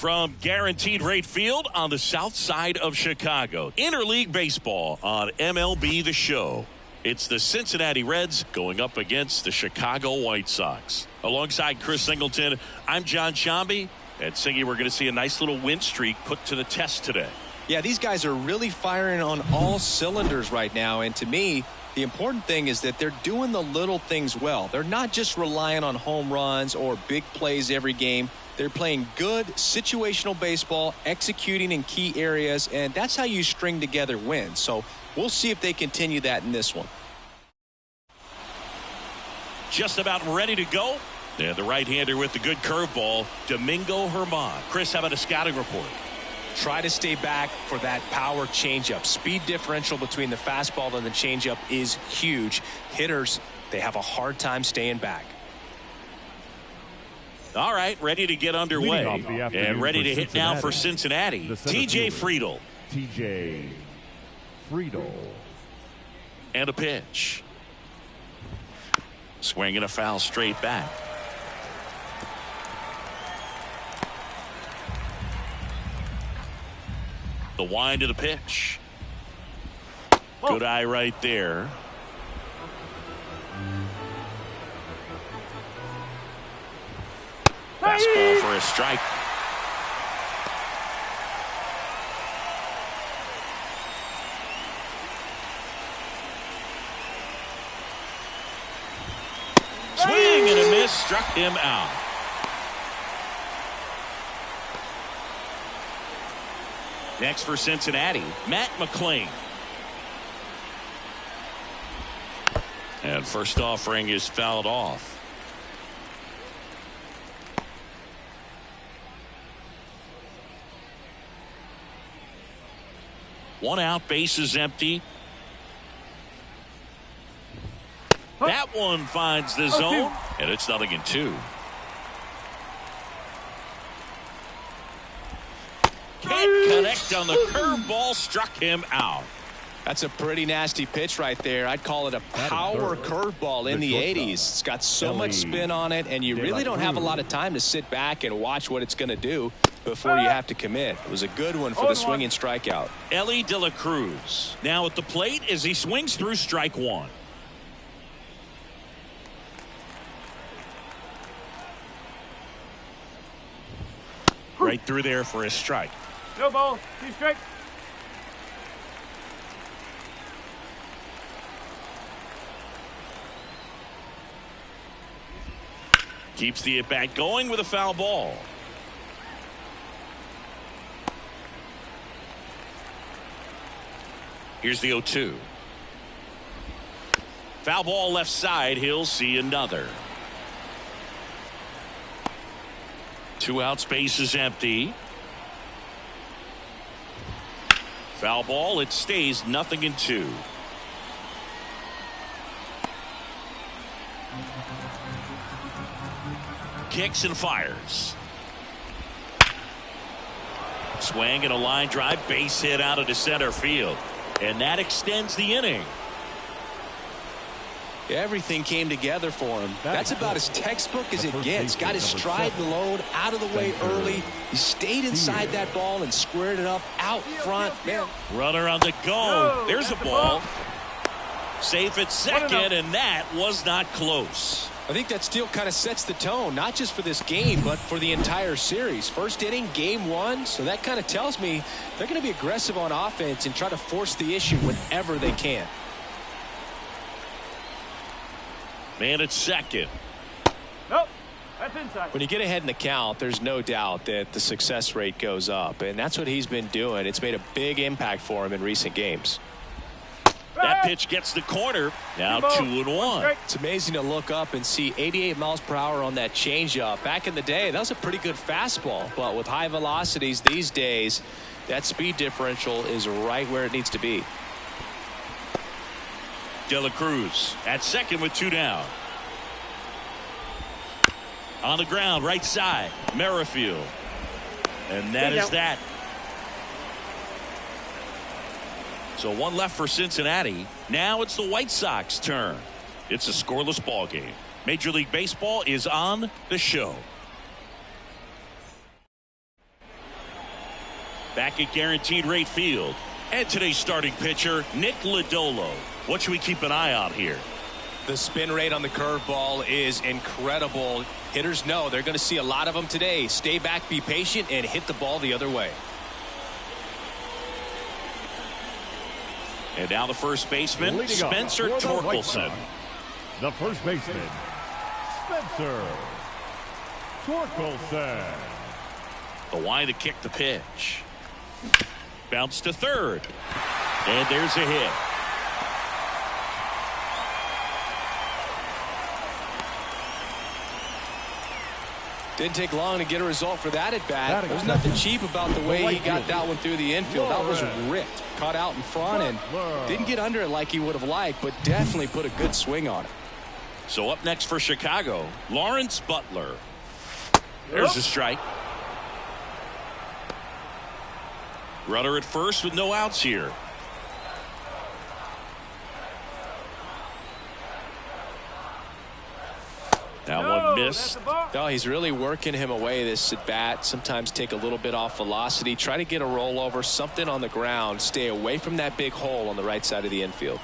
from Guaranteed Rate Field on the south side of Chicago. Interleague baseball on MLB The Show. It's the Cincinnati Reds going up against the Chicago White Sox. Alongside Chris Singleton, I'm John Shambi. And Singy, we're going to see a nice little win streak put to the test today. Yeah, these guys are really firing on all cylinders right now. And to me, the important thing is that they're doing the little things well. They're not just relying on home runs or big plays every game. They're playing good situational baseball, executing in key areas, and that's how you string together wins. So we'll see if they continue that in this one. Just about ready to go. And the right-hander with the good curveball, Domingo Germán. Chris, how about a scouting report? Try to stay back for that power changeup. Speed differential between the fastball and the changeup is huge. Hitters, they have a hard time staying back. All right, ready to get underway and ready to hit now for Cincinnati. TJ Friedl. TJ Friedl. And a pitch. Swing and a foul straight back. The wind of the pitch. Good eye right there. Fastball for a strike. Swing and a miss, struck him out. Next for Cincinnati, Matt McClain. And first offering is fouled off. One out, base is empty. That one finds the zone, and it's 0-2. Can't connect on the curveball, struck him out. That's a pretty nasty pitch right there. I'd call it a power curveball in the 80s. It's got so much spin on it, and you really don't have a lot of time to sit back and watch what it's going to do before you have to commit. It was a good one for the swinging strikeout. Ellie De La Cruz now at the plate as he swings through strike one. Right through there for a strike. No ball. 2 strikes. Keeps the at-bat going with a foul ball. Here's the 0-2. Foul ball left side. He'll see another. 2 outs, base is empty. Foul ball. It stays 0-2. Kicks and fires. Swing and a line drive, base hit out into center field, and that extends the inning. Everything came together for him. That's about as textbook as it gets. Got his stride and load out of the way early. He stayed inside that ball and squared it up out front. Man. Runner on the go. There's a ball. Safe at second, and that was not close. I think that still kind of sets the tone, not just for this game, but for the entire series. First inning, game 1, so that kind of tells me they're going to be aggressive on offense and try to force the issue whenever they can. Man at second. Nope. That's inside. When you get ahead in the count, there's no doubt that the success rate goes up, and that's what he's been doing. It's made a big impact for him in recent games. That pitch gets the corner. Now 2-1. It's amazing to look up and see 88 miles per hour on that changeup. Back in the day, that was a pretty good fastball. But with high velocities these days, that speed differential is right where it needs to be. De La Cruz at second with 2 down. On the ground, right side, Merrifield. And that is that. So 1 left for Cincinnati. Now it's the White Sox turn. It's a scoreless ball game. Major League Baseball is on the show. Back at Guaranteed Rate Field. And today's starting pitcher, Nick Lodolo. What should we keep an eye on here? The spin rate on the curveball is incredible. Hitters know they're going to see a lot of them today. Stay back, be patient, and hit the ball the other way. And now the first baseman, Spencer Torkelson. The first baseman, Spencer Torkelson. The line to kick the pitch. Bounce to third. And there's a hit. Didn't take long to get a result for that at bat. There's nothing cheap about the way he got that one through the infield. That was ripped. Caught out in front and didn't get under it like he would have liked, but definitely put a good swing on it. So up next for Chicago, Lawrence Butler. There's a strike. Runner at first with no outs here. That one missed. No, he's really working him away this at bat. Sometimes take a little bit off velocity. Try to get a rollover, something on the ground. Stay away from that big hole on the right side of the infield.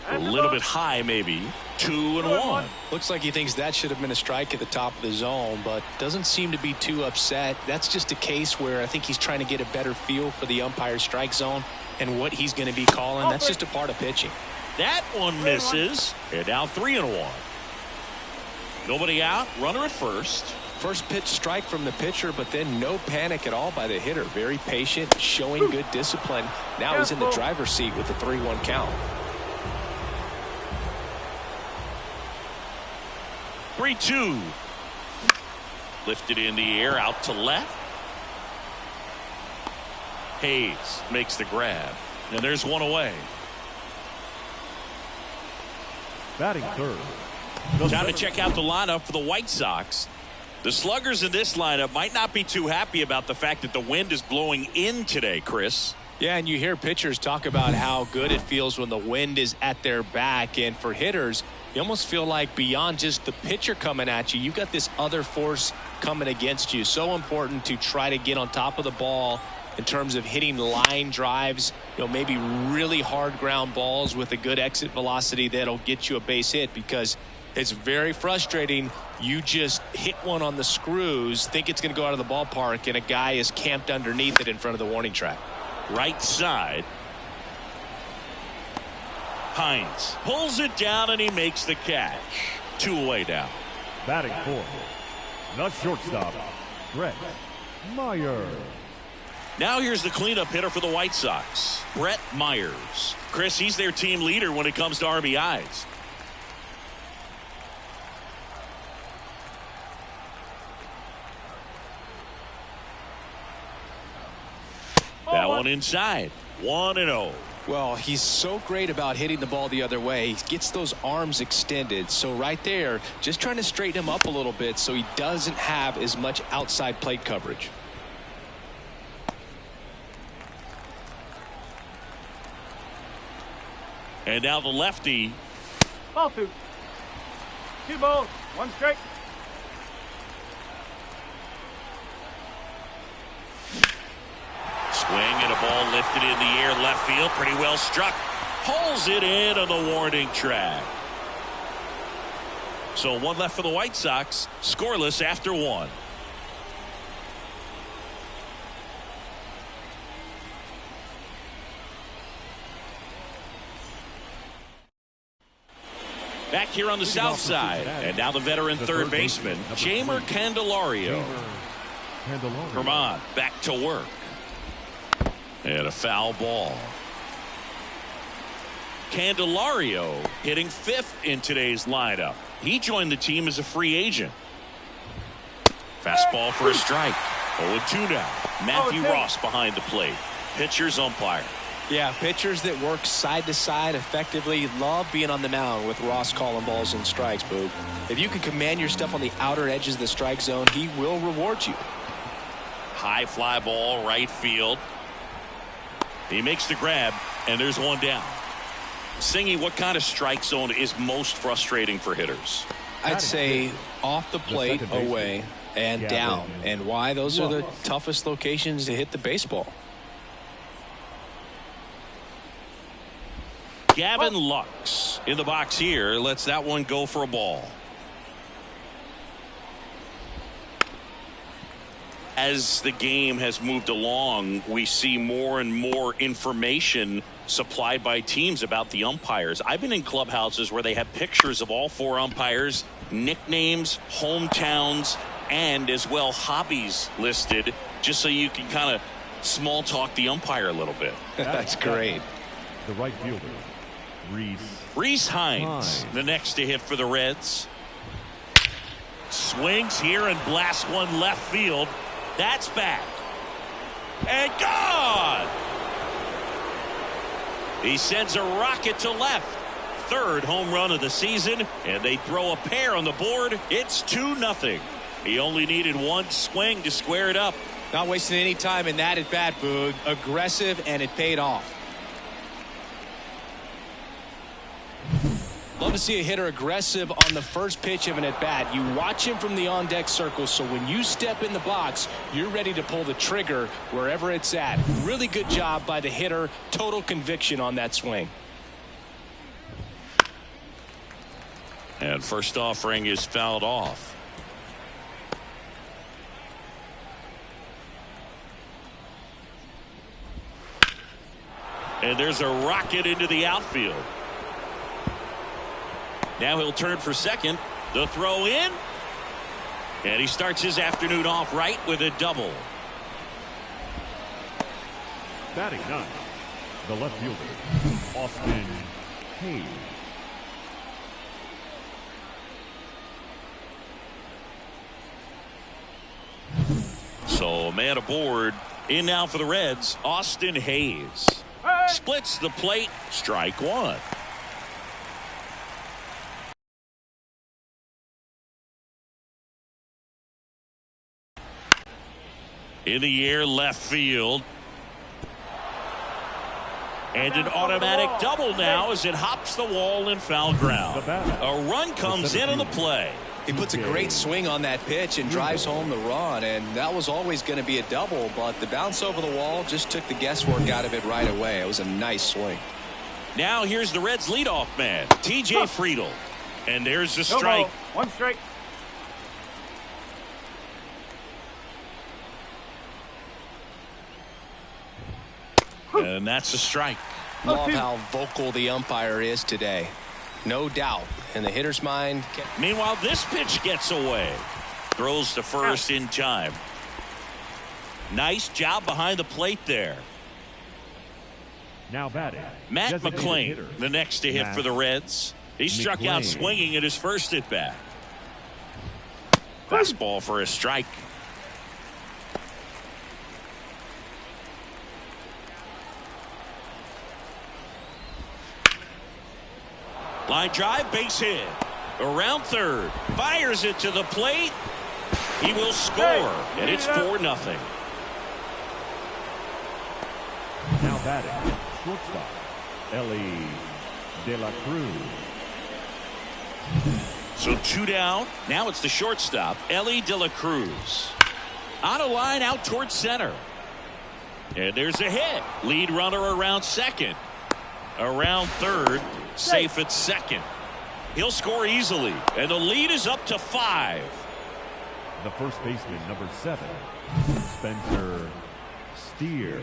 A little bit high, maybe. 2-1. Looks like he thinks that should have been a strike at the top of the zone, but doesn't seem to be too upset. That's just a case where I think he's trying to get a better feel for the umpire's strike zone and what he's going to be calling. That's just a part of pitching. That one misses. And now 3-1. Nobody out. Runner at first. First pitch strike from the pitcher, but then no panic at all by the hitter. Very patient, showing good discipline. Now he's in the driver's seat with the 3-1 count. 3-2. Lifted in the air out to left. Hayes makes the grab. And there's one away. Batting third. Time to check out the lineup for the White Sox. The sluggers in this lineup might not be too happy about the fact that the wind is blowing in today, Chris. Yeah, and you hear pitchers talk about how good it feels when the wind is at their back. And for hitters, you almost feel like beyond just the pitcher coming at you, you've got this other force coming against you. So important to try to get on top of the ball in terms of hitting line drives, maybe really hard ground balls with a good exit velocity that'll get you a base hit, because it's very frustrating. You just hit one on the screws, think it's going to go out of the ballpark, and a guy is camped underneath it in front of the warning track. Right side. Hines pulls it down and he makes the catch. 2 away now. Batting fourth. The shortstop, Brett Myers. Now here's the cleanup hitter for the White Sox, Brett Myers. Chris, he's their team leader when it comes to RBIs. That one inside. 1-0. Well, he's so great about hitting the ball the other way. He gets those arms extended. So right there, just trying to straighten him up a little bit so he doesn't have as much outside plate coverage. And now the lefty. Ball 2. 2 balls, 1 strike. Swing and a ball lifted in the air left field. Pretty well struck. Pulls it in on the warning track. So 1 left for the White Sox. Scoreless after 1. Back here on the south side. And now the veteran third baseman, Jeimer Candelario. Vermont back to work. And a foul ball. Candelario hitting 5th in today's lineup. He joined the team as a free agent. Fastball for a strike. 0-2 now. Matthew Ross behind the plate. Pitcher's umpire. Yeah, pitchers that work side to side effectively love being on the mound with Ross calling balls and strikes, Boog. If you can command your stuff on the outer edges of the strike zone, he will reward you. High fly ball, right field. He makes the grab, and there's one down. Singy, what kind of strike zone is most frustrating for hitters? I'd say off the plate, away. and down. And why? Those are the toughest locations to hit the baseball. Gavin Lux in the box here lets that one go for a ball. As the game has moved along, we see more and more information supplied by teams about the umpires. I've been in clubhouses where they have pictures of all 4 umpires, nicknames, hometowns, and as well hobbies listed, just so you can kind of small talk the umpire a little bit. That's great. The right fielder, Reese Hines, the next to hit for the Reds. Swings here and blasts one left field. That's back. And gone! He sends a rocket to left. 3rd home run of the season, and they throw a pair on the board. It's 2-0. He only needed one swing to square it up. Not wasting any time in that at bat, Boog. Aggressive, and it paid off. Love to see a hitter aggressive on the first pitch of an at-bat. You watch him from the on-deck circle, so when you step in the box, you're ready to pull the trigger wherever it's at. Really good job by the hitter. Total conviction on that swing. And first offering is fouled off. And there's a rocket into the outfield. Now he'll turn for second. The throw in. And he starts his afternoon off right with a double. batting 9, the left fielder, Austin Hayes. So a man aboard. In now for the Reds, Austin Hayes. Splits the plate. Strike one. In the air, left field. And an automatic double now as it hops the wall in foul ground. A run comes in on the play. He puts a great swing on that pitch and drives home the run, and that was always going to be a double, but the bounce over the wall just took the guesswork out of it right away. It was a nice swing. Now here's the Reds leadoff man, TJ Friedl. And there's the strike. One strike. And that's a strike. Love how vocal the umpire is today. No doubt in the hitter's mind. Meanwhile, this pitch gets away. Throws to first in time. Nice job behind the plate there. Now batting, Matt McLean, the next to hit for the Reds. He struck out swinging at his first at bat. Fastball for a strike. Line drive, base hit. Around third. Fires it to the plate. He will score. And it's 4-0. Now batting, shortstop, Ellie De La Cruz. So 2 down. Now it's the shortstop, Ellie De La Cruz. On a line out towards center. And there's a hit. Lead runner around second. Around third. Safe at second. He'll score easily. And the lead is up to 5. The first baseman, number 7, Spencer Steer.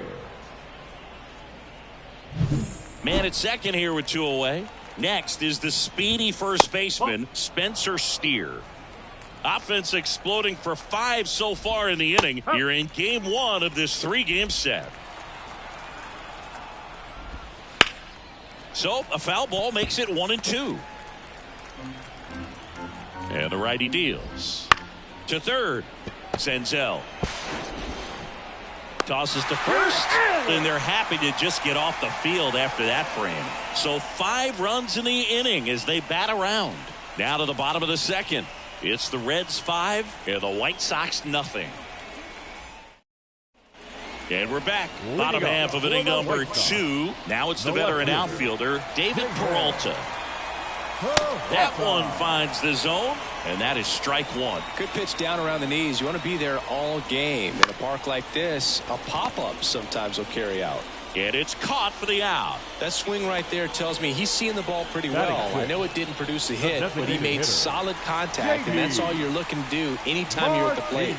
Man at second here with 2 away. Next is the speedy first baseman, Spencer Steer. Offense exploding for 5 so far in the inning. You're in game 1 of this 3-game set. So a foul ball makes it 1-2. And the righty deals. To third. Senzel. Tosses to first. And they're happy to just get off the field after that frame. So 5 runs in the inning as they bat around. Now to the bottom of the second. It's the Reds 5 and the White Sox nothing. And we're back. Bottom half of inning number 2. Now it's the veteran outfielder, David Peralta. That one finds the zone. And that is strike one. Good pitch down around the knees. You want to be there all game. In a park like this, a pop-up sometimes will carry out. And it's caught for the out. That swing right there tells me he's seeing the ball pretty well. I know it didn't produce a hit, but he made solid contact, and that's all you're looking to do anytime you're at the plate.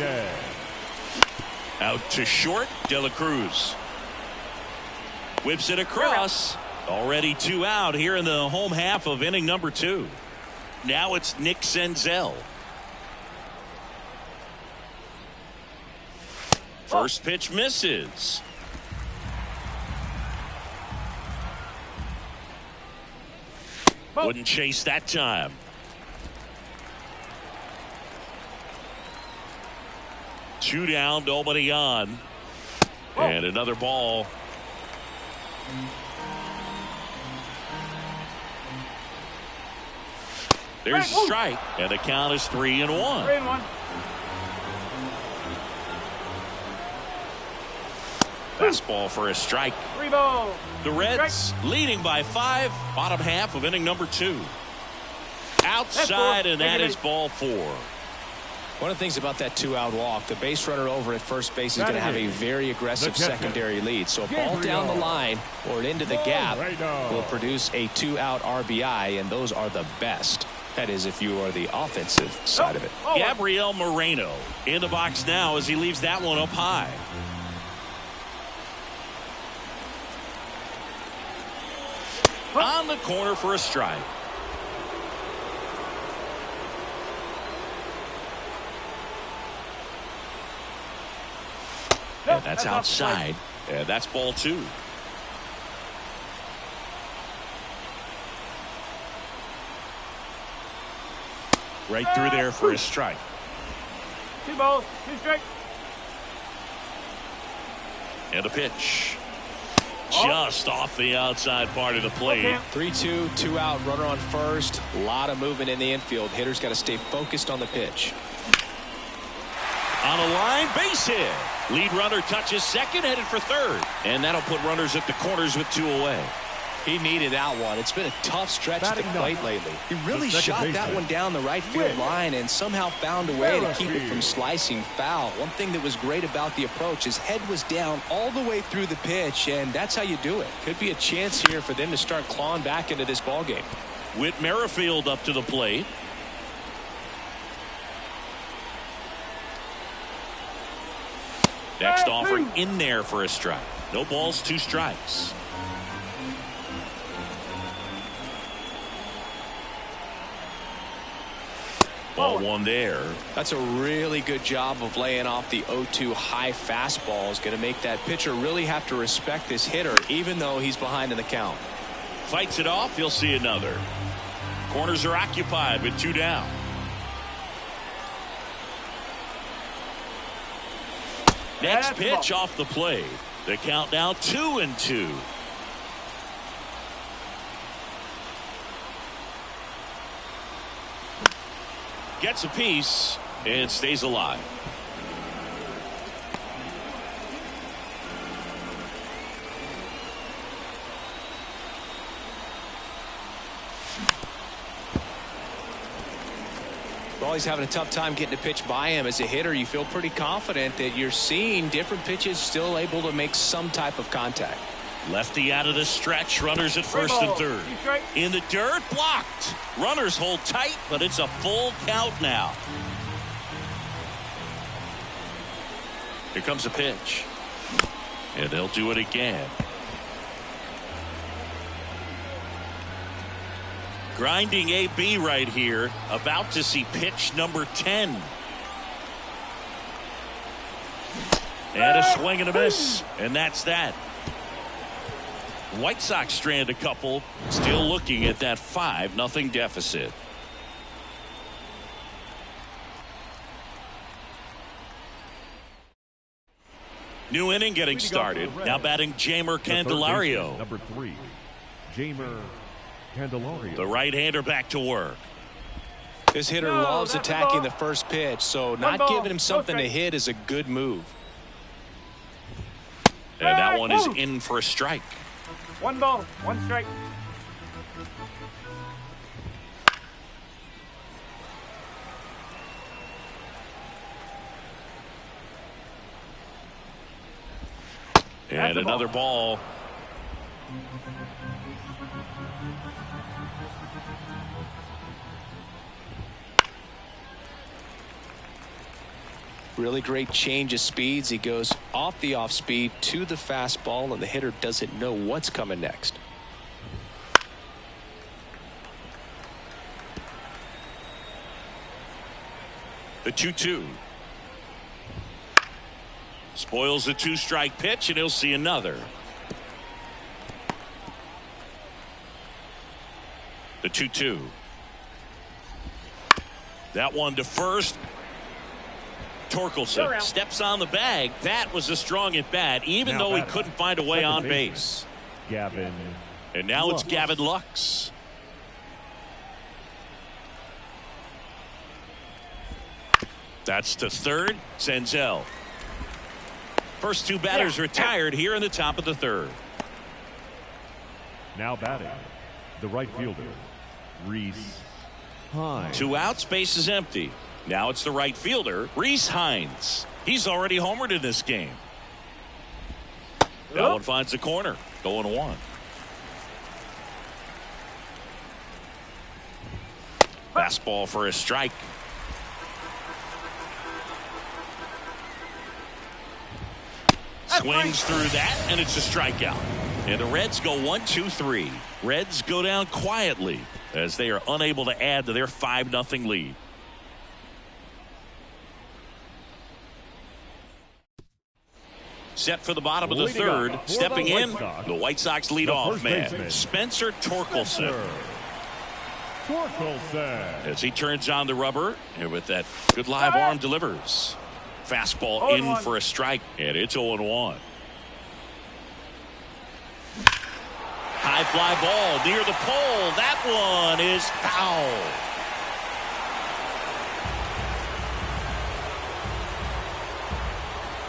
Out to short, De La Cruz. Whips it across. Already 2 out here in the home half of inning number 2. Now it's Nick Senzel. First pitch misses. Wouldn't chase that time. Two down, nobody on. And another ball. There's a strike, and the count is 3-1. 3-1. Fastball for a strike. 3 balls. The Reds leading by 5. Bottom half of inning number 2. Outside, and that is ball 4. One of the things about that 2-out walk, the base runner over at first base is going to have a very aggressive secondary lead. So a ball down the line or into the gap will produce a 2-out RBI, and those are the best. That is, if you are the offensive side of it. Gabriel Moreno in the box now as he leaves that one up high. On the corner for a strike. And that's outside. And that's ball 2. Right through there for a strike. 2 balls, 2 strikes. And a pitch. Just off the outside part of the plate. 3-2, 2-out, runner on first. A lot of movement in the infield. Hitters got to stay focused on the pitch. On a line, base hit. Lead runner touches second, headed for third. And that'll put runners at the corners with 2 away. He needed that one. It's been a tough stretch at the plate lately. He really shot that one down the right field line and somehow found a way to keep it from slicing foul. One thing that was great about the approach, his head was down all the way through the pitch, and that's how you do it. Could be a chance here for them to start clawing back into this ball game. Whit Merrifield up to the plate. Next offering in there for a strike. No balls, 2 strikes. Ball 1 there. That's a really good job of laying off the 0-2 high fastball. Is going to make that pitcher really have to respect this hitter, even though he's behind in the count. Fights it off. He'll see another. Corners are occupied with 2 down. Next pitch off the plate. The count now 2-2. Gets a piece and stays alive. Well, he's having a tough time getting a pitch by him. As a hitter, you feel pretty confident that you're seeing different pitches still able to make some type of contact. Lefty out of the stretch. Runners at first and third. In the dirt, blocked. Runners hold tight, but it's a full count now. Here comes a pitch. And they'll do it again. Grinding AB right here. About to see pitch number 10. And a swing and a miss. And that's that. White Sox strand a couple. Still looking at that 5-0 deficit. New inning getting started. Now batting Jeimer Candelario. Number 3, Jeimer Candelario. The right-hander back to work. This hitter loves attacking the first pitch, so not giving him something to hit is a good move. And that one is in for a strike. 1 ball, 1 strike. And another ball. Really great change of speeds. He goes off the off speed to the fastball, and the hitter doesn't know what's coming next. The 2-2. Spoils the 2-strike pitch, and he'll see another. The 2-2. That one to first. Torkelson steps on the bag. That was a strong at bat, even though he couldn't find a way on base. Gavin. And now it's Gavin Lux. That's to third. Senzel. First two batters retired here in the top of the third. Now batting, the right fielder, Reese Hines. 2 outs, base is empty. Now it's the right fielder, Reese Hines. He's already homered in this game. That one finds the corner. Going 1. Fastball for a strike. Swings through that, and it's a strikeout. And the Reds go 1-2-3. Reds go down quietly as they are unable to add to their 5-0 lead. Set for the bottom of the third. Stepping in, the White Sox leadoff man, Spencer Torkelson. As he turns on the rubber, and with that good live arm delivers. Fastball in for a strike, and it's 0-1. High fly ball near the pole. That one is foul.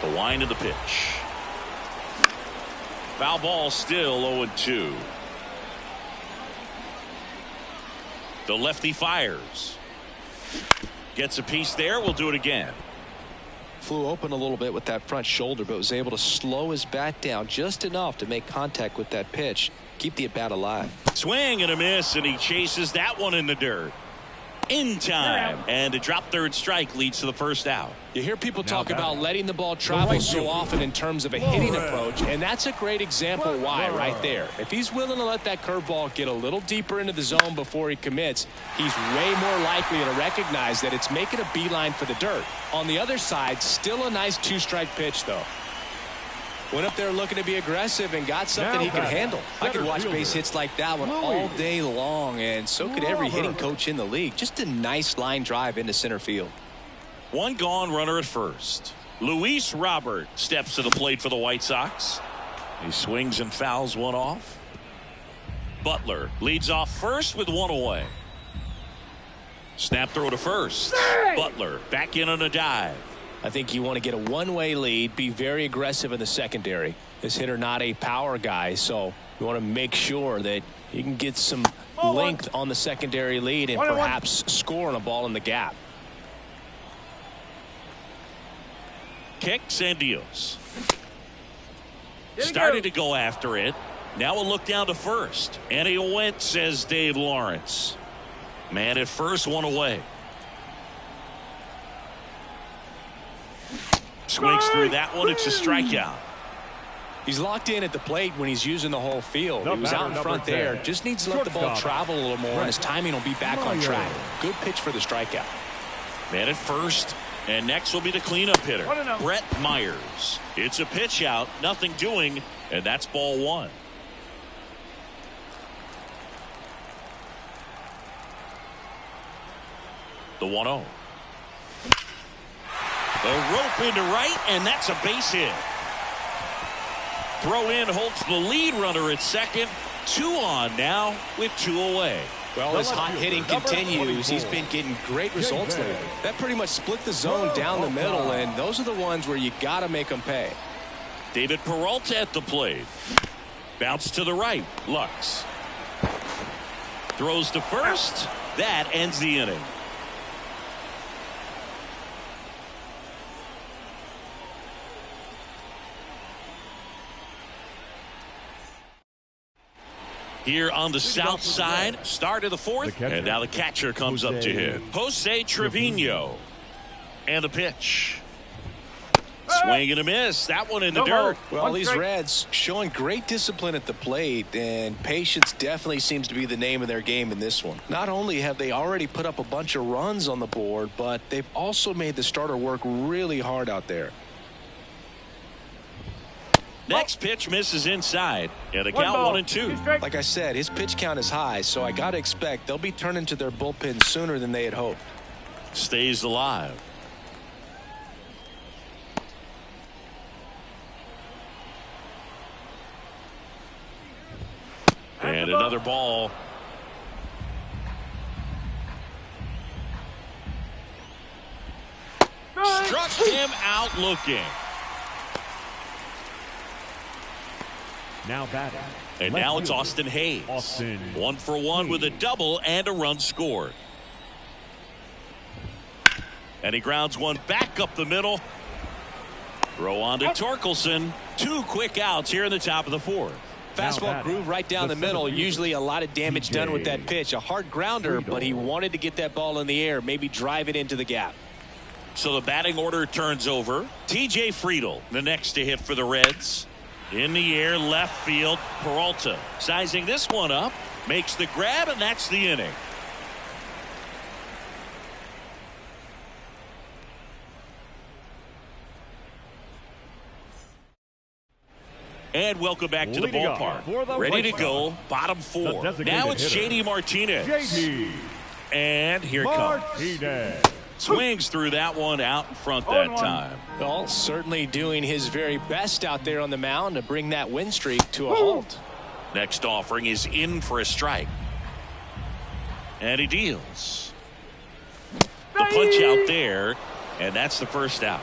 The wind of the pitch. Foul ball, still 0-2. The lefty fires. Gets a piece there. We'll do it again. Flew open a little bit with that front shoulder, but was able to slow his bat down just enough to make contact with that pitch. Keep the at bat alive. Swing and a miss, and he chases that one in the dirt. In time, and a drop third strike leads to the first out. You hear people talk about letting the ball travel so often in terms of a hitting approach, and that's a great example why right there. If he's willing to let that curveball get a little deeper into the zone before he commits, he's way more likely to recognize that it's making a beeline for the dirt. On the other side, still a nice 2-strike pitch, though. Went up there looking to be aggressive and got something he could handle. I could watch base hits like that one all day long, and so could every hitting coach in the league. Just a nice line drive into center field. One gone, runner at first. Luis Robert steps to the plate for the White Sox. He swings and fouls one off. Butler leads off first with one away. Snap throw to first. Butler back in on a dive. I think you want to get a one-way lead, be very aggressive in the secondary. This hitter not a power guy, so you want to make sure that you can get some length on the secondary lead and perhaps score on a ball in the gap. Kicks and deals. Started to go after it. Now a look down to first. And he went, says Dave Lawrence. Man at first, one away. Swings through that one. It's a strikeout. He's locked in at the plate when he's using the whole field. He was out in front there. Just needs to let the ball travel a little more, and his timing will be back on track. Good pitch for the strikeout. Man at first. And next will be the cleanup hitter, Brett Myers. It's a pitch out, nothing doing, and that's ball 1. The 1-0. The rope into right, and that's a base hit. Throw in holds the lead runner at second. 2 on now with 2 away. Well, as hot hitting continues, he's been getting great results lately. That pretty much split the zone down the middle, and those are the ones where you got to make them pay. David Peralta at the plate. Bounce to the right. Lux. Throws to first. That ends the inning. Here on the south side, start of the fourth, and now the catcher comes up to hit. Jose Trevino. And the pitch. Swing and a miss. That one in the dirt. Well, these Reds showing great discipline at the plate, and patience definitely seems to be the name of their game in this one. Not only have they already put up a bunch of runs on the board, but they've also made the starter work really hard out there. Next pitch misses inside. And a count 1-2. Like I said, his pitch count is high, so I got to expect they'll be turning to their bullpen sooner than they had hoped. Stays alive. And another ball. Struck him out looking. Now batting. And now it's Austin Hayes. 1 for 1 with a double and a run scored. And he grounds one back up the middle. Throw on to Torkelson. 2 quick outs here in the top of the fourth. Fastball groove right down the middle. Usually a lot of damage done with that pitch. A hard grounder, but he wanted to get that ball in the air, maybe drive it into the gap. So the batting order turns over. TJ Friedl, the next to hit for the Reds. In the air, left field, Peralta. Sizing this one up, makes the grab, and that's the inning. And welcome back to the ballpark. Ready to go, bottom 4. Now it's JD Martinez. And here it comes. Swings through that one out in front that time. Well, certainly doing his very best out there on the mound to bring that win streak to a halt. Next offering is in for a strike. And he deals. The punch out there, and that's the first out.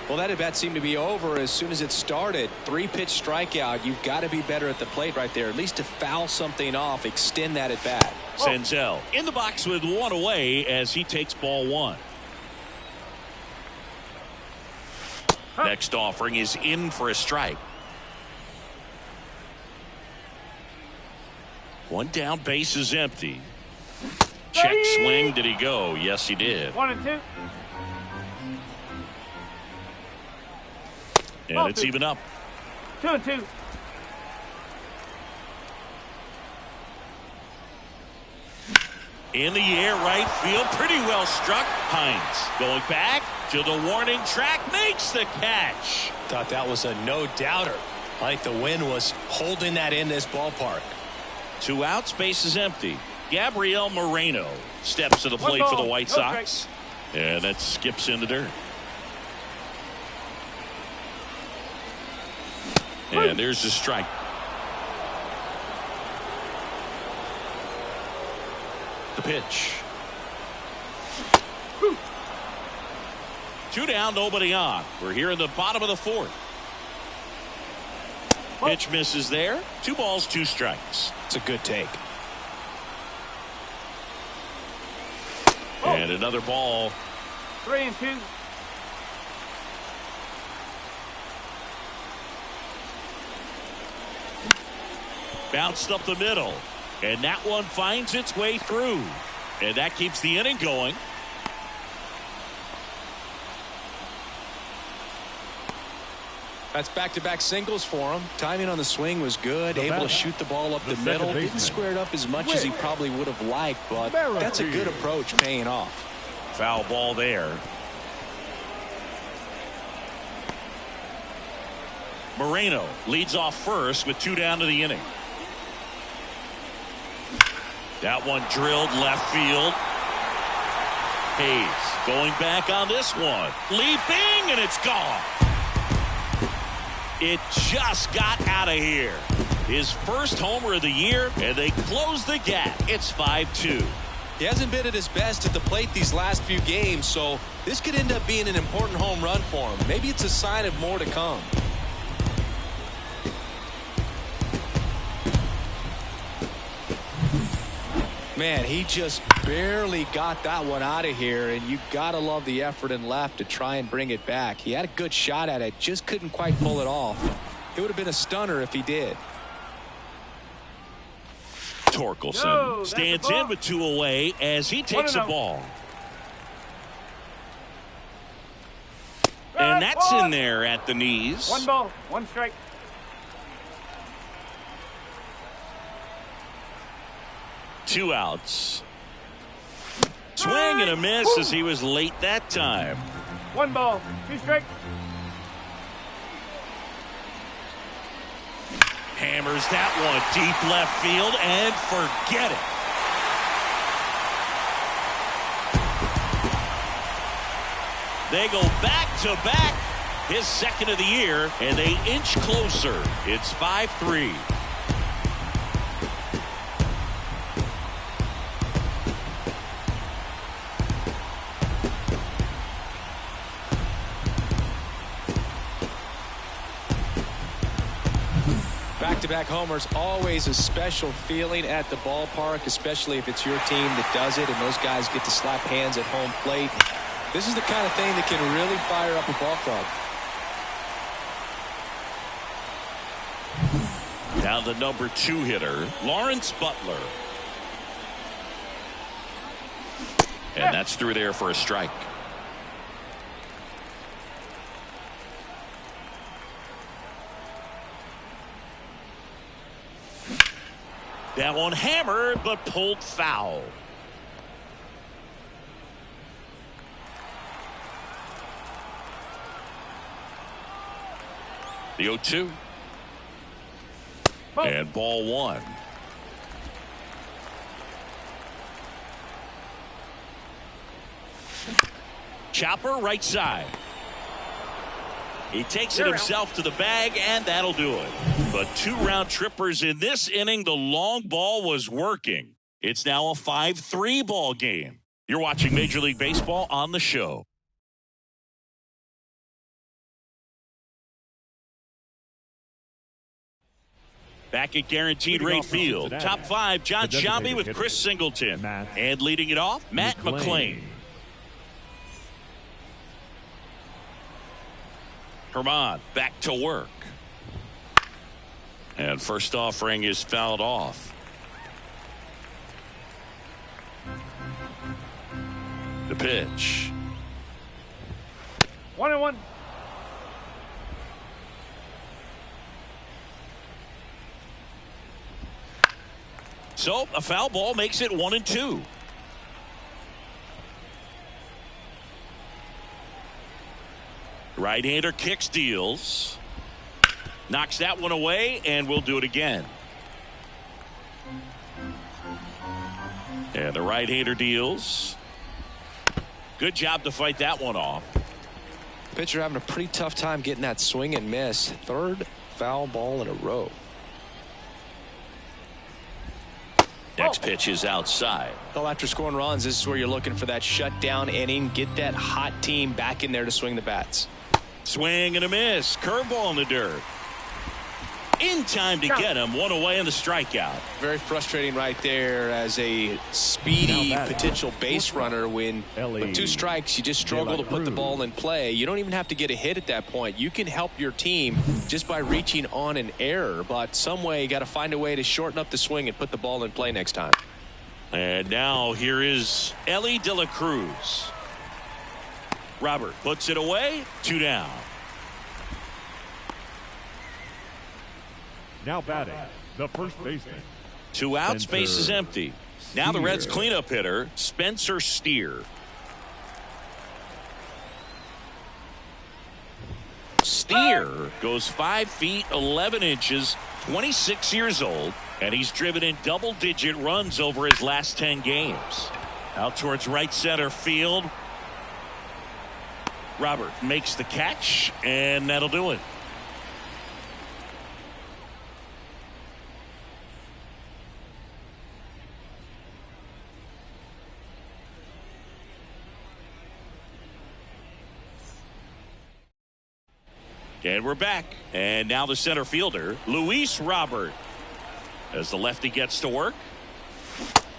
Well, that at bat seemed to be over as soon as it started. 3-pitch strikeout. You've got to be better at the plate right there, at least to foul something off, extend that at bat. Senzel in the box with 1 away as he takes ball 1. Next offering is in for a strike. 1 down, base is empty. Check swing. Did he go? Yes, he did. 1-2. And it's even up. 2-2. In the air, right field, pretty well struck. Hines going back to the warning track, makes the catch. Thought that was a no-doubter. I think the wind was holding that in this ballpark. 2 outs, base is empty. Gabriel Moreno steps to the plate for the White Sox. And that skips in the dirt. And there's the strike. The pitch. 2 down, nobody on. We're here in the bottom of the 4th. Pitch misses there. 2 balls, 2 strikes. It's a good take. And another ball. 3-2. Bounced up the middle. And that one finds its way through. And that keeps the inning going. That's back-to-back singles for him. Timing on the swing was good. Able to shoot the ball up the middle. Didn't square it up as much as he probably would have liked, but that's a good approach paying off. Foul ball there. Moreno leads off first with 2 down to the inning. That one drilled left field. Hayes going back on this one. Leaping, and it's gone. It just got out of here. His first homer of the year, and they close the gap. It's 5-2. He hasn't been at his best at the plate these last few games, so this could end up being an important home run for him. Maybe it's a sign of more to come. Man, he just barely got that one out of here, and you gotta love the effort in left to try and bring it back. He had a good shot at it, just couldn't quite pull it off. It would have been a stunner if he did. Torkelson stands in with 2 away as he takes a ball. And that's in there at the knees. 1 ball, 1 strike. Two outs. Swing and a miss as he was late that time. 1 ball, 2 strikes. Hammers that one deep left field and forget it. They go back to back, his second of the year, and they inch closer. It's 5-3. Back-to-back homers, always a special feeling at the ballpark, especially if it's your team that does it and those guys get to slap hands at home plate. This is the kind of thing that can really fire up a ball club. Now the number 2 hitter, Lawrence Butler. And that's through there for a strike. That one hammered but pulled foul. The 0-2. And ball 1. Chopper right side. He takes it himself to the bag, and that'll do it. But 2 round trippers in this inning. The long ball was working. It's now a 5-3 ball game. You're watching Major League Baseball on the show. Back at Guaranteed Rate Field, top 5, John Sciambi with Chris Singleton. And leading it off, Matt McClain. Herman back to work. And first offering is fouled off. The pitch. 1-1. So a foul ball makes it 1-2. Right-hander kicks, deals. Knocks that one away, and we'll do it again. And the right-hander deals. Good job to fight that one off. Pitcher having a pretty tough time getting that swing and miss. 3rd foul ball in a row. Next pitch is outside. Well, after scoring runs, this is where you're looking for that shutdown inning. Get that hot team back in there to swing the bats. Swing and a miss. Curveball in the dirt. In time to get him. 1 away in the strikeout. Very frustrating right there as a speedy potential base runner when with 2 strikes you just struggle to put the ball in play. You don't even have to get a hit at that point. You can help your team just by reaching on an error, but some way you got to find a way to shorten up the swing and put the ball in play next time. And now here is Ellie De La Cruz. Robert puts it away. 2 down. Now batting, the first baseman. 2 outs, base is empty. Now the Reds cleanup hitter, Spencer Steer. Steer goes 5 feet 11 inches, 26 years old, and he's driven in double-digit runs over his last 10 games. Out towards right center field. Robert makes the catch, and that'll do it. And we're back. And now the center fielder, Luis Robert. As the lefty gets to work.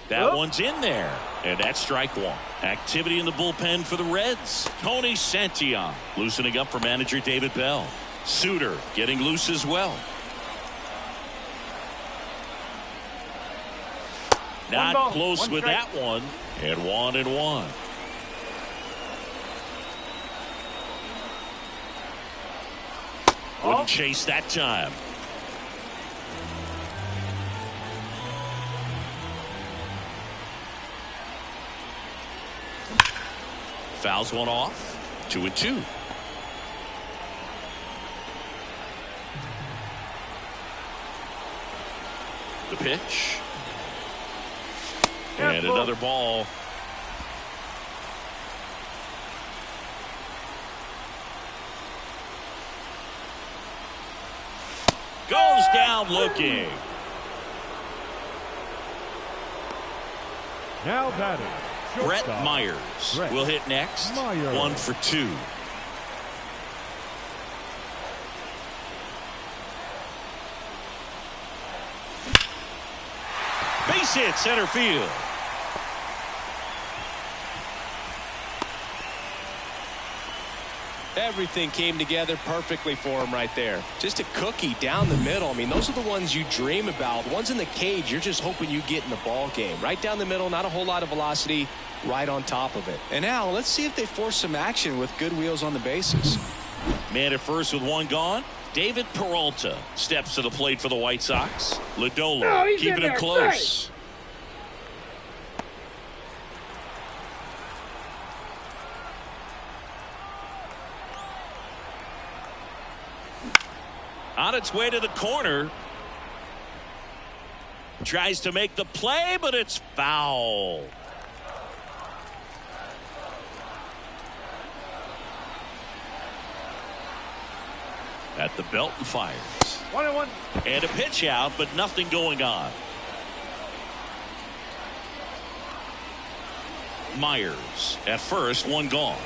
That one's in there. And that's strike 1. Activity in the bullpen for the Reds. Tony Santillan loosening up for manager David Bell. Suter getting loose as well. Not close with that one. And 1-1. Wouldn't chase that time. Fouls one off. 2-2. The pitch. And another ball. Goes down looking. Now batting. Brett Myers will hit next. 1 for 2. Base hit center field. Everything came together perfectly for him right there. Just a cookie down the middle. I mean, those are the ones you dream about. The ones in the cage, you're just hoping you get in the ball game. Right down the middle, not a whole lot of velocity, right on top of it. And now let's see if they force some action with good wheels on the bases. Man at first with one gone. David Peralta steps to the plate for the White Sox. Lodolo keeping it close. On its way to the corner. Tries to make the play, but it's foul. At the belt and fires. 1-1. And a pitch out, but nothing going on. Myers at first, one gone.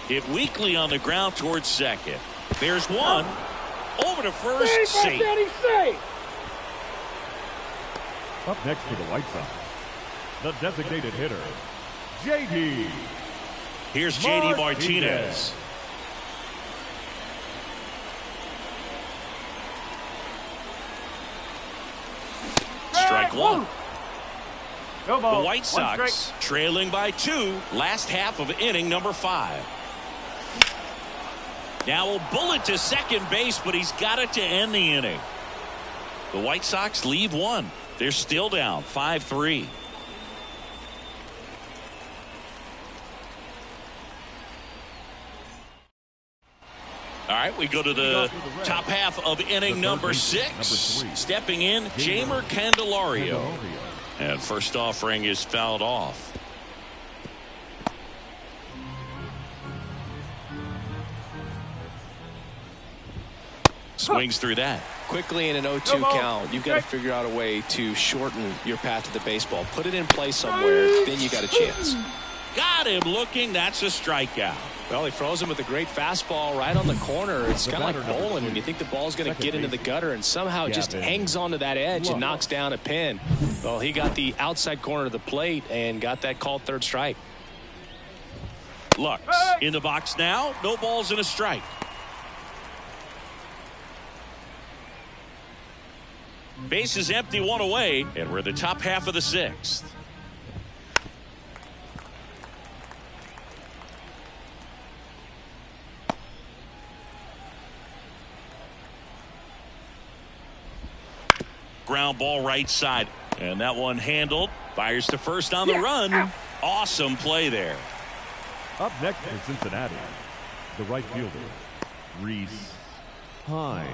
Hit weakly on the ground towards second. There's one. Over to first. Safe. Up next for the White Sox, the designated hitter, J.D. Here's J.D. Martinez. Strike one. No ball. The White Sox trailing by 2. Last half of inning number 5. Now a bullet to second base, but he's got it to end the inning. The White Sox leave 1. They're still down 5-3. All right, we go to the top half of inning number 6. Stepping in, Jeimer Candelario. And first offering is fouled off. Swings through that. Quickly in an 0-2 count, you've got to figure out a way to shorten your path to the baseball. Put it in play somewhere, then you got a chance. Got him looking. That's a strikeout. Well, he froze him with a great fastball right on the corner. It's kind of like bowling when you think the ball's going to get into the gutter and somehow it just hangs onto that edge and knocks down a pin. Well, he got the outside corner of the plate and got that called third strike. Lux in the box now. No balls and a strike. Base is empty, 1 away, and we're the top half of the 6th. Ground ball right side, and that one handled. Fires to first on the run. Awesome play there. Up next for Cincinnati, the right fielder, Reese Hines.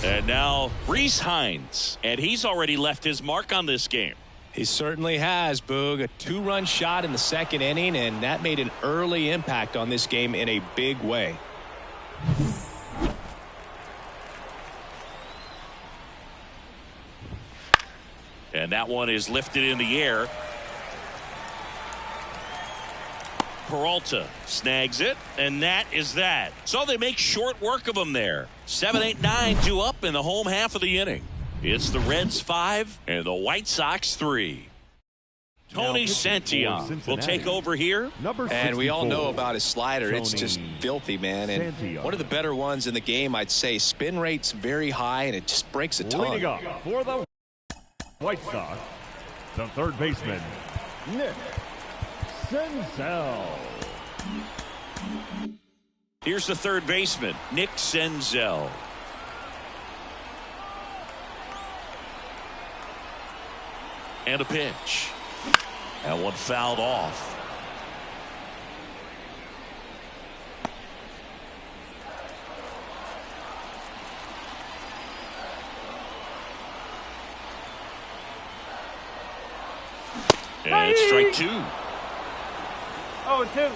And now Reese Hines, and he's already left his mark on this game. He certainly has, Boog. A 2-run shot in the second inning, and that made an early impact on this game in a big way. And that one is lifted in the air. Peralta snags it, and that is that. So they make short work of him there. 7-8-9, 2 up in the home half of the inning. It's the Reds 5 and the White Sox 3. Tony Santillan will take over here. And we all know about his slider. It's just filthy, man. And one of the better ones in the game, I'd say. Spin rate's very high, and it just breaks a ton. Leading up for the White Sox, the third baseman, Nick Senzel. Here's the third baseman, Nick Senzel. And a pitch. That one fouled off. And strike two. 0-2.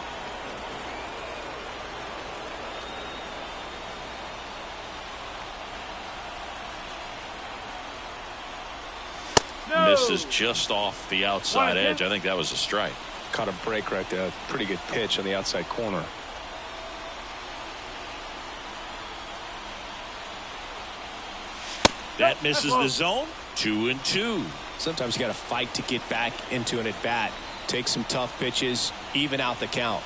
No. Misses just off the outside edge. I think that was a strike. Caught a break right there. Pretty good pitch on the outside corner. That misses the zone. 2-2. Sometimes you got to fight to get back into an at-bat. Take some tough pitches, even out the count.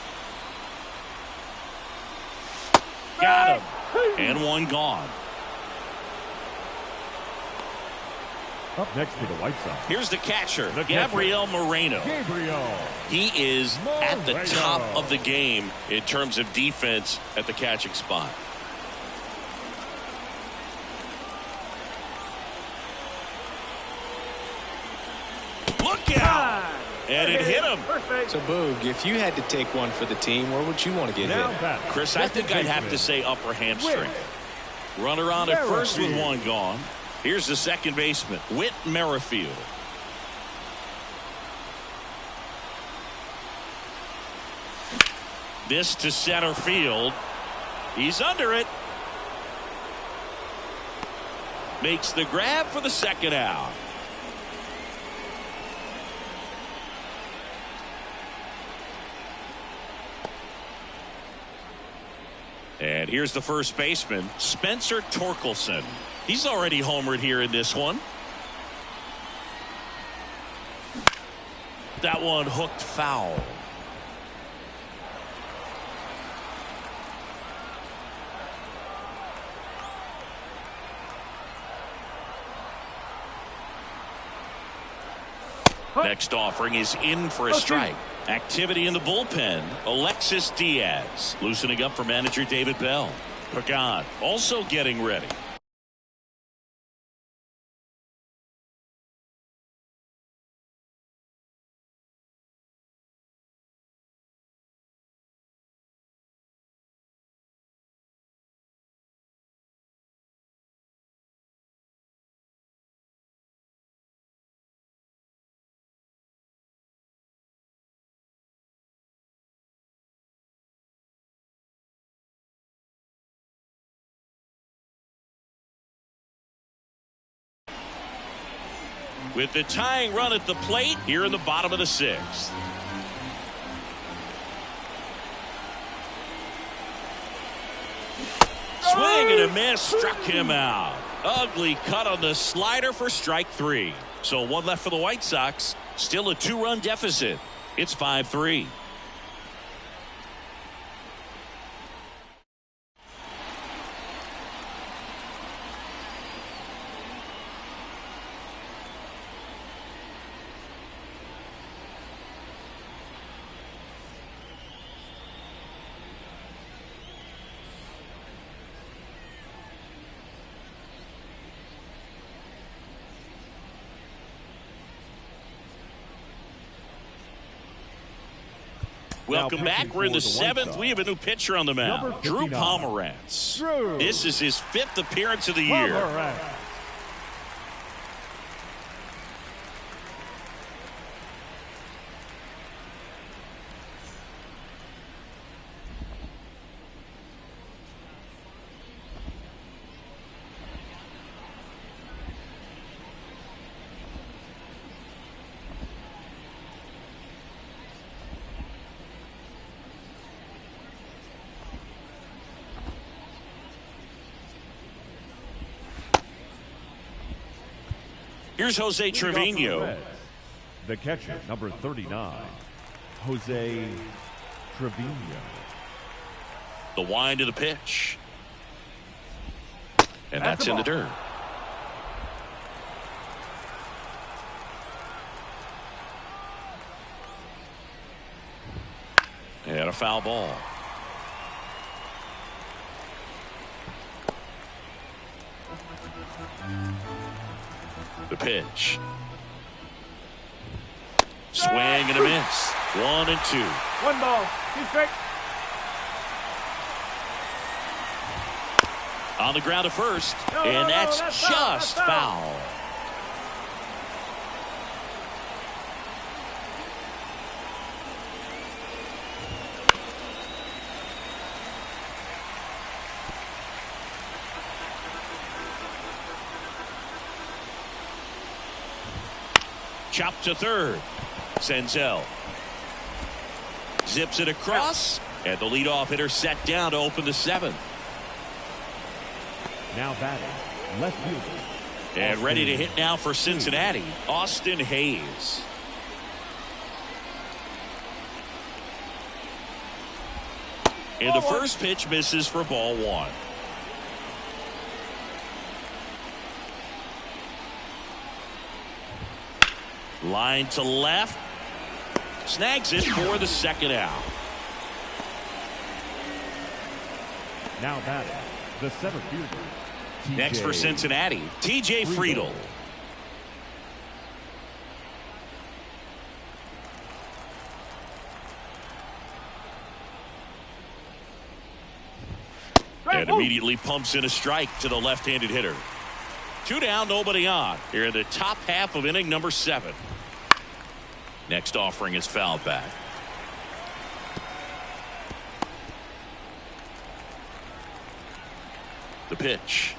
Got him. And one gone. Up next to the White Sox. Here's the catcher, Gabriel Moreno. He is at the top of the game in terms of defense at the catching spot. Look out! And it hit him. So, Boog, if you had to take one for the team, where would you want to get hit? Chris, I think I'd have to say upper hamstring. Runner on at first with one gone. Here's the second baseman, Whit Merrifield. This to center field. He's under it. Makes the grab for the second out. And here's the first baseman, Spencer Torkelson. He's already homered here in this one. That one hooked foul. Next offering is in for a strike. Activity in the bullpen. Alexis Diaz loosening up for manager David Bell. Pagan also getting ready. With the tying run at the plate here in the bottom of the sixth. Swing and a miss, struck him out. Ugly cut on the slider for strike three. So one left for the White Sox. Still a two-run deficit. It's 5-3. Welcome back. We're in the seventh. We have a new pitcher on the mound, Drew Pomerantz. This is his fifth appearance of the year. Here's Jose Trevino. The catcher, number 39, Jose Trevino. The wind of the pitch. And that's in the dirt. And a foul ball. The pitch. Swing and a miss. 1-2. 1 ball. 2 strike. On the ground at first. No, and no, that's that's just foul. Chopped to third. Senzel zips it across, and the leadoff hitter set down to open the 7th. Now batting, left fielder. And ready to hit now for Cincinnati, Austin Hayes. And the first pitch misses for ball 1. Line to left. Snags it for the 2nd out. Now batting, the center fielder. Next for Cincinnati, TJ Friedel. And immediately pumps in a strike to the left-handed hitter. 2 down, nobody on. Here in the top half of inning number 7. Next offering is fouled back. The pitch.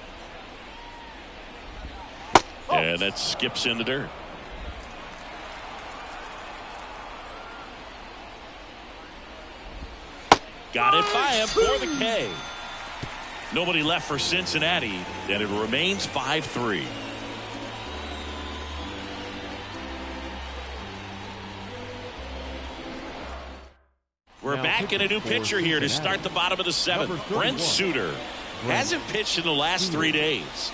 And that skips in the dirt. Got it by him for the K. Nobody left for Cincinnati, and it remains 5-3. We're back in a new pitcher here to start the bottom of the 7th. Brent Suter hasn't pitched in the last 3 days.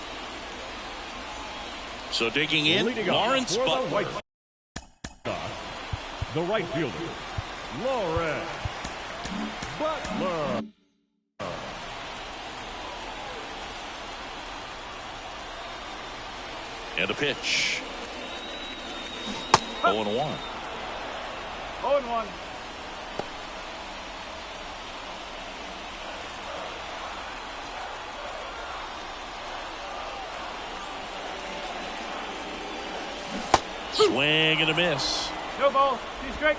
So digging in, Lawrence Butler. The right fielder, Lawrence Butler. And the pitch. 0-1. 0-1. Swing and a miss. No ball. 2 strike.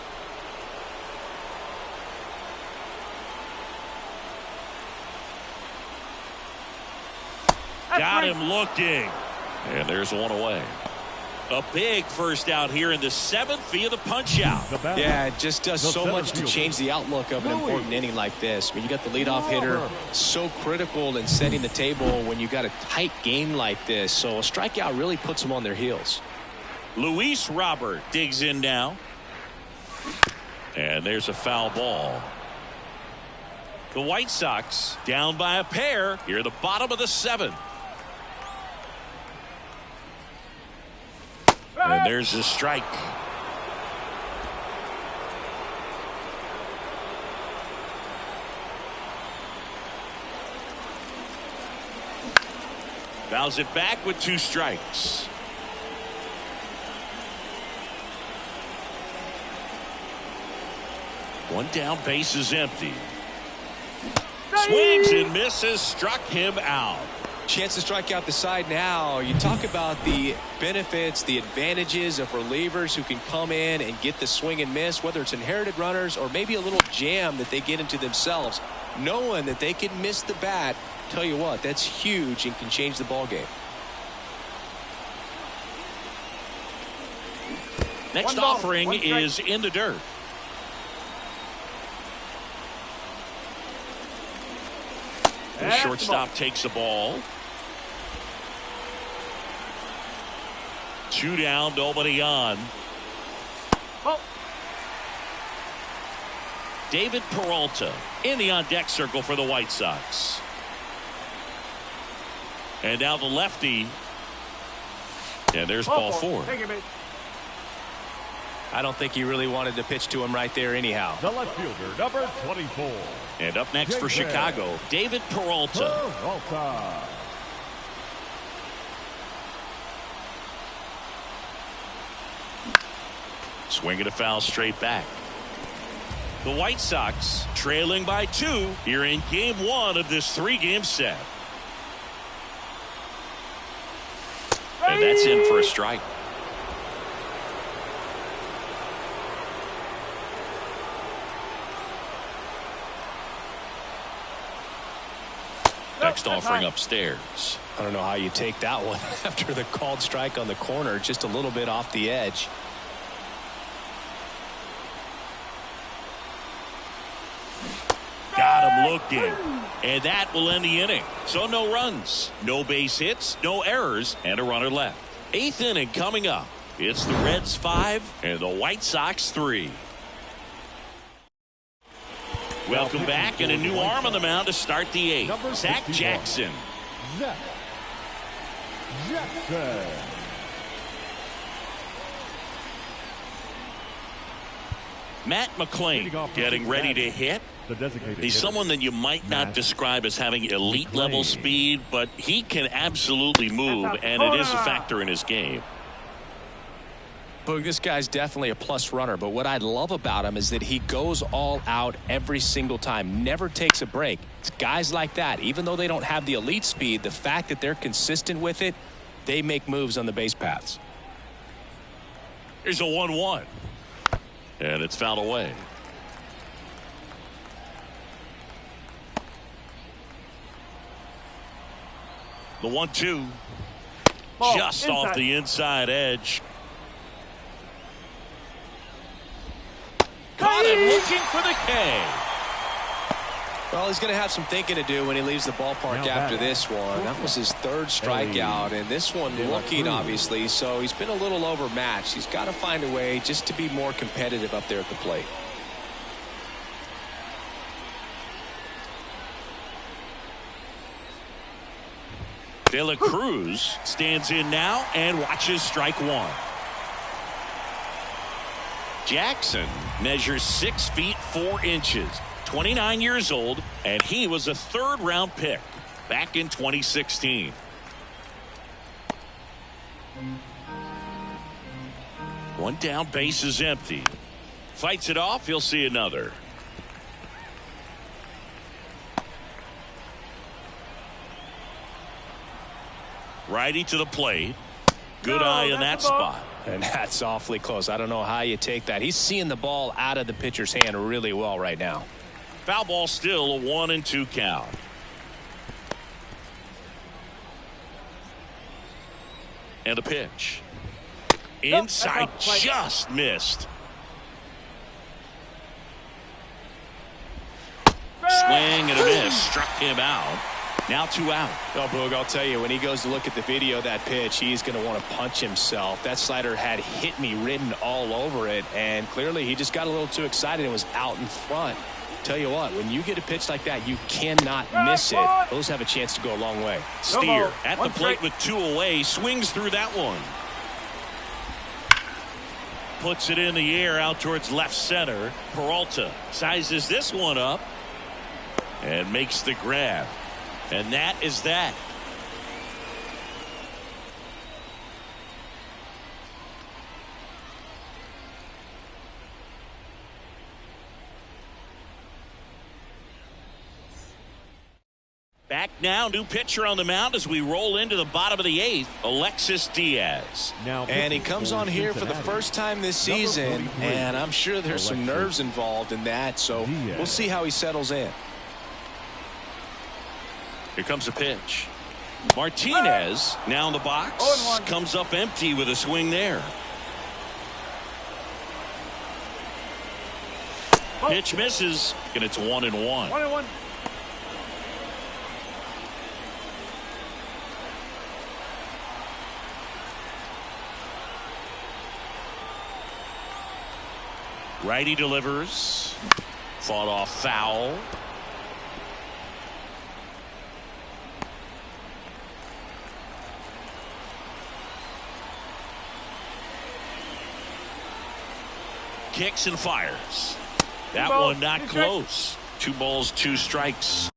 Got him looking. And there's one away. A big first out here in the 7th via the punch out. Yeah, it just does so much to change the outlook of an important inning like this. I mean, you got the leadoff hitter so critical in setting the table when you got a tight game like this. So a strikeout really puts them on their heels. Luis Robert digs in now. And there's a foul ball. The White Sox down by a pair here at the bottom of the 7th. And there's a strike. Fouls it back with 2 strikes. One down, base is empty. Swings and misses, struck him out. Chance to strike out the side now. You talk about the benefits, the advantages of relievers who can come in and get the swing and miss, whether it's inherited runners or maybe a little jam that they get into themselves. Knowing that they can miss the bat, tell you what, that's huge and can change the ball game. Next offering is in the dirt. The shortstop takes the ball. 2 down, nobody on. Oh. David Peralta in the on-deck circle for the White Sox. And now the lefty. And there's ball four. Take it, mate. I don't think he really wanted to pitch to him right there anyhow. The left fielder, number 24. And up next for Chicago, David Peralta. Swing and a foul straight back. The White Sox trailing by 2 here in game 1 of this 3-game set. And that's in for a strike. Next offering upstairs. I don't know how you take that one after the called strike on the corner, just a little bit off the edge. Got him looking. And that will end the inning. So no runs, no base hits, no errors, and a runner left. 8th inning coming up. It's the Reds 5 and the White Sox 3. Welcome back, and a new arm on the mound to start the 8th. Zach Jackson. Zach Jackson. Matt McClain getting ready to hit. He's someone that you might not describe as having elite level speed, but he can absolutely move, and it is a factor in his game. Boog, this guy's definitely a plus runner, but what I love about him is that he goes all out every single time, never takes a break. It's guys like that, even though they don't have the elite speed, the fact that they're consistent with it, they make moves on the base paths. Here's a 1-1. And it's fouled away. The 1-2. Just inside. Off the inside edge. Caught him looking for the K. Well, he's going to have some thinking to do when he leaves the ballpark after this one. That was his 3rd strikeout, and this one looking, obviously, so he's been a little overmatched. He's got to find a way just to be more competitive up there at the plate. De La Cruz stands in now and watches strike 1. Jackson measures 6 feet 4 inches, 29 years old, and he was a 3rd-round pick back in 2016. One down, base is empty. Fights it off, he'll see another. Righty to the plate. Good eye in that spot. And that's awfully close. I don't know how you take that. He's seeing the ball out of the pitcher's hand really well right now. Foul ball, still a 1-2 count. And a pitch. Inside, just missed. Swing and a miss. Struck him out. Now 2 out. Oh, Boog, I'll tell you, when he goes to look at the video of that pitch, he's going to want to punch himself. That slider had hit me written all over it, and clearly he just got a little too excited and was out in front. Tell you what, when you get a pitch like that, you cannot miss it. Those have a chance to go a long way. Steer at the plate with 2 away, swings through that one. Puts it in the air out towards left center. Peralta sizes this one up and makes the grab. And that is that. Back now, new pitcher on the mound as we roll into the bottom of the 8th, Alexis Diaz. And he comes on here for the first time this season, and I'm sure there's some nerves involved in that, so we'll see how he settles in. Here comes a pitch. Martinez now in the box. Comes up empty with a swing there. Pitch misses, and it's 1-1. 1-1. Righty delivers. Fought off foul. Kicks and fires. That one not close. 2 balls, 2 strikes.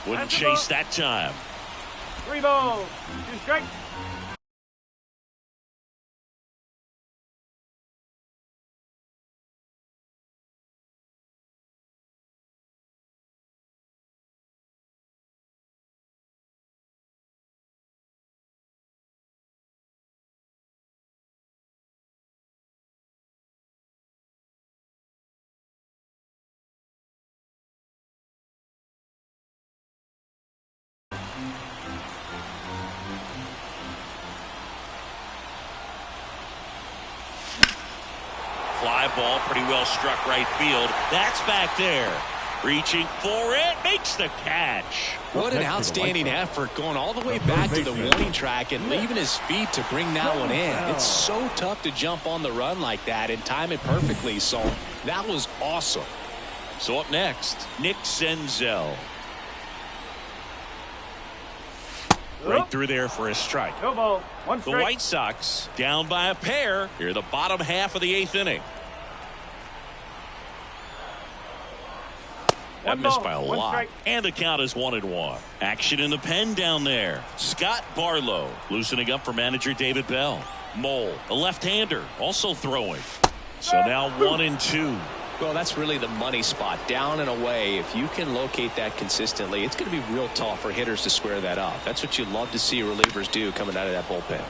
Wouldn't chase that time. 3 balls, 2 strikes. Fly ball, pretty well struck right field. That's back there. Reaching for it, makes the catch. What an outstanding effort, going all the way back to the warning track and leaving his feet to bring that one in. It's so tough to jump on the run like that and time it perfectly, so that was awesome. So up next, Nick Senzel. Right through there for a strike. No ball, 1 The strike. White Sox down by a pair here in the bottom half of the 8th inning. That missed by a lot. Strike. And the count is 1-1. Action in the pen down there. Scott Barlow loosening up for manager David Bell. Mole, a left-hander, also throwing. So now 1-2. Well, that's really the money spot, down and away. If you can locate that consistently, it's going to be real tough for hitters to square that up. That's what you love to see relievers do coming out of that bullpen.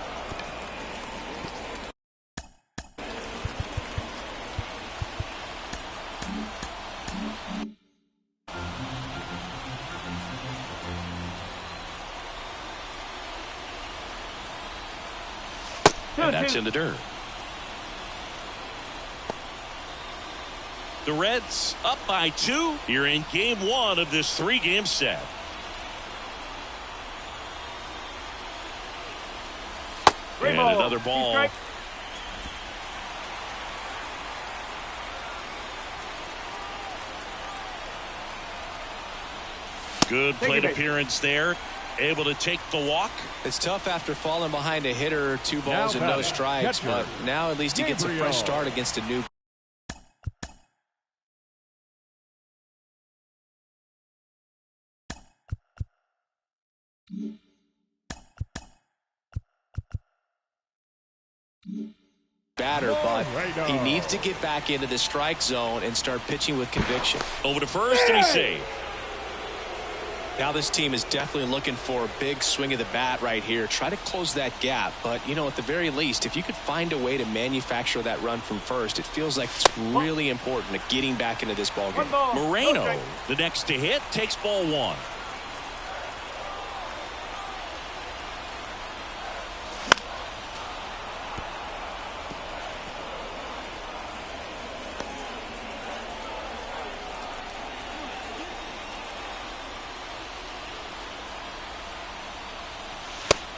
And that's in the dirt. The Reds up by 2 here in game 1 of this 3-game set. And another ball. Good plate appearance there. Able to take the walk. It's tough after falling behind a hitter, 2 balls and no strikes, but now at least he gets a fresh start against a new. Batter, but he needs to get back into the strike zone and start pitching with conviction. Over to first, and he's saved. Now this team is definitely looking for a big swing of the bat right here. Try to close that gap, but you know, at the very least, if you could find a way to manufacture that run from first, it feels like it's really important to getting back into this ballgame. Moreno, the next to hit, takes ball 1.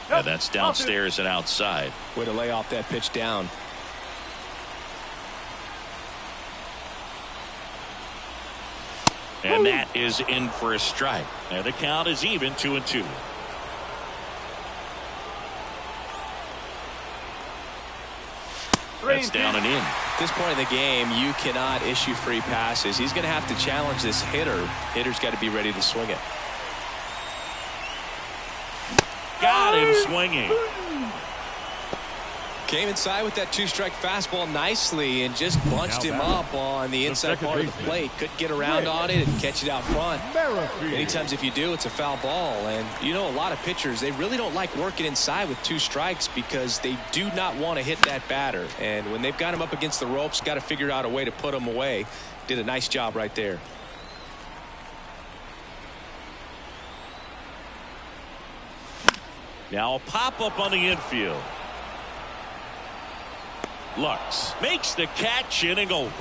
And that's downstairs and outside. Way to lay off that pitch down. And that is in for a strike. And the count is even, 2-2. That's down and in. At this point in the game, you cannot issue free passes. He's going to have to challenge this hitter. Hitter's got to be ready to swing it. Got him swinging. Came inside with that two-strike fastball nicely and just bunched him up on the inside part of the plate. Couldn't get around on it and catch it out front. Many times if you do, it's a foul ball. And you know, a lot of pitchers, they really don't like working inside with two strikes because they do not want to hit that batter. And when they've got him up against the ropes, got to figure out a way to put him away. Did a nice job right there. Now a pop-up on the infield. Lux makes the catch, inning over.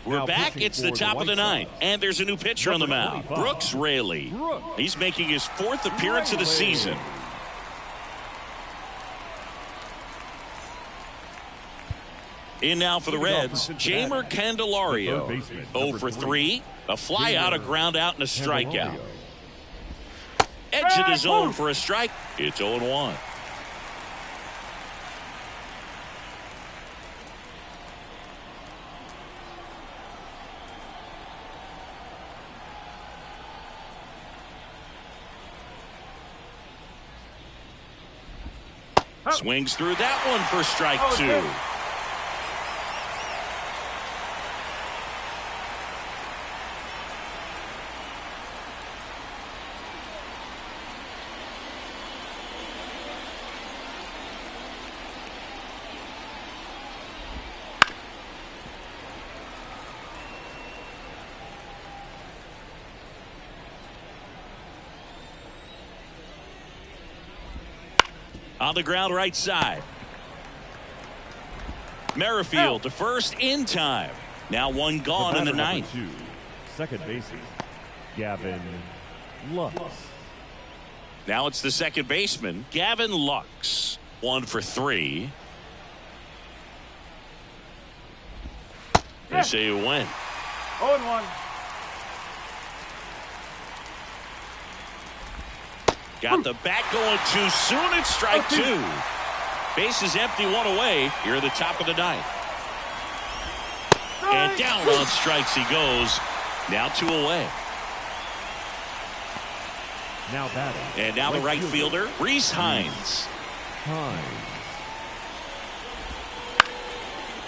We're back. It's the top of the ninth, and there's a new pitcher on the mound. Brooks Raley. He's making his 4th appearance of the season. In now for the Reds, Jamer Candelario. 0 for 3. A fly out, a ground out, and a strikeout. Edge of the zone for a strike. It's 0-1. Swings through that one for strike 2. On the ground right side. Merrifield to first in time. Now one gone in the ninth. Second baseman, Gavin Lux. Now it's the second baseman, Gavin Lux. 1 for 3. They say you win. 0-1. Got the bat going too soon. It's strike 2. Base is empty, 1 away. Here at the top of the ninth. And down on strikes he goes. Now 2 away. Now batting. And now the right fielder, Reese Hines.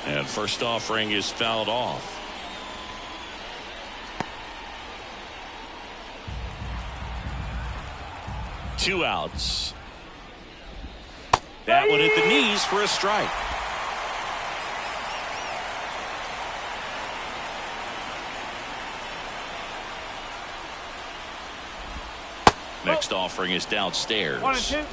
And first offering is fouled off. Two outs. That one hit the knees for a strike. Next offering is downstairs. 1 and 2.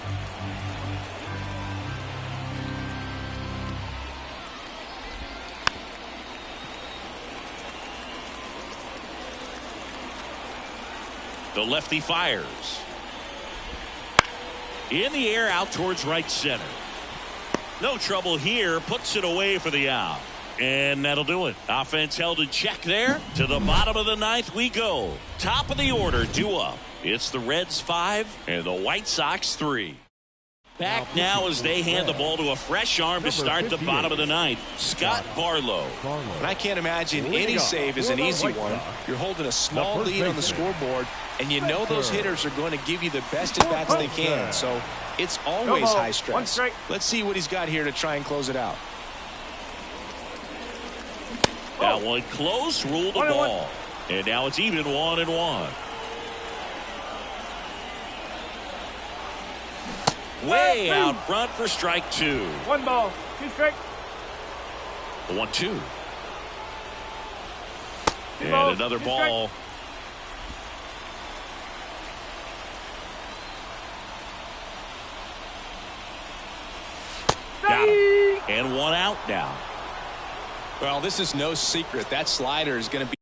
The lefty fires. In the air, out towards right center. No trouble here. Puts it away for the out. And that'll do it. Offense held in check there. To the bottom of the ninth we go. Top of the order, due up. It's the Reds 5 and the White Sox 3. Back now as they hand the ball to a fresh arm to start the bottom of the ninth, Scott Barlow. And I can't imagine any save is an easy one. You're holding a small lead on the scoreboard, and you know those hitters are going to give you the best at bats they can. So it's always high stress. Let's see what he's got here to try and close it out. That one close, ruled the ball. And now it's even 1-1. Way out front for strike 2. 1 ball, 2 strikes. 1-2. And another ball. Got him. And 1 out now. Well, this is no secret. That slider is going to be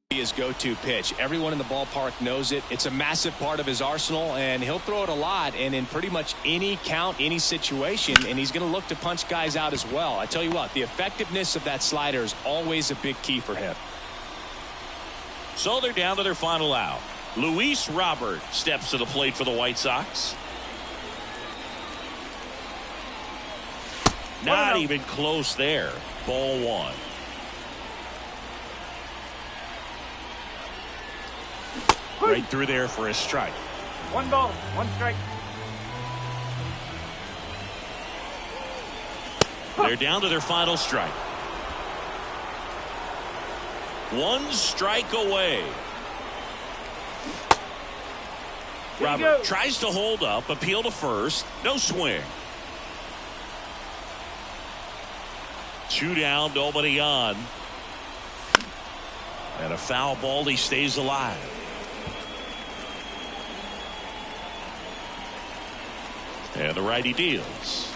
his go-to pitch. Everyone in the ballpark knows it. It's a massive part of his arsenal, and he'll throw it a lot and in pretty much any count, any situation, and he's going to look to punch guys out as well. I tell you what, the effectiveness of that slider is always a big key for him. So they're down to their final out. Luis Robert steps to the plate for the White Sox. Not even close there. Ball one. Right through there for a strike. 1 ball, 1 strike. They're down to their final strike. 1 strike away. Robert tries to hold up, appeal to first. No swing. 2 down, nobody on. And a foul ball, he stays alive. And the righty deals.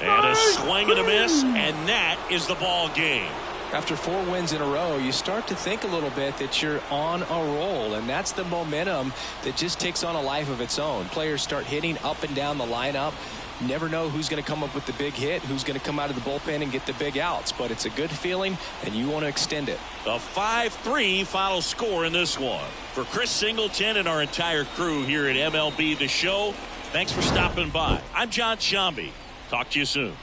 And a swing and a miss, and that is the ball game. After 4 wins in a row, you start to think a little bit that you're on a roll, and that's the momentum that just takes on a life of its own. Players start hitting up and down the lineup. You never know who's going to come up with the big hit, who's going to come out of the bullpen and get the big outs, but it's a good feeling, and you want to extend it. A 5-3 final score in this one. For Chris Singleton and our entire crew here at MLB The Show, thanks for stopping by. I'm John Shambi. Talk to you soon.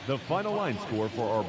The final line score for our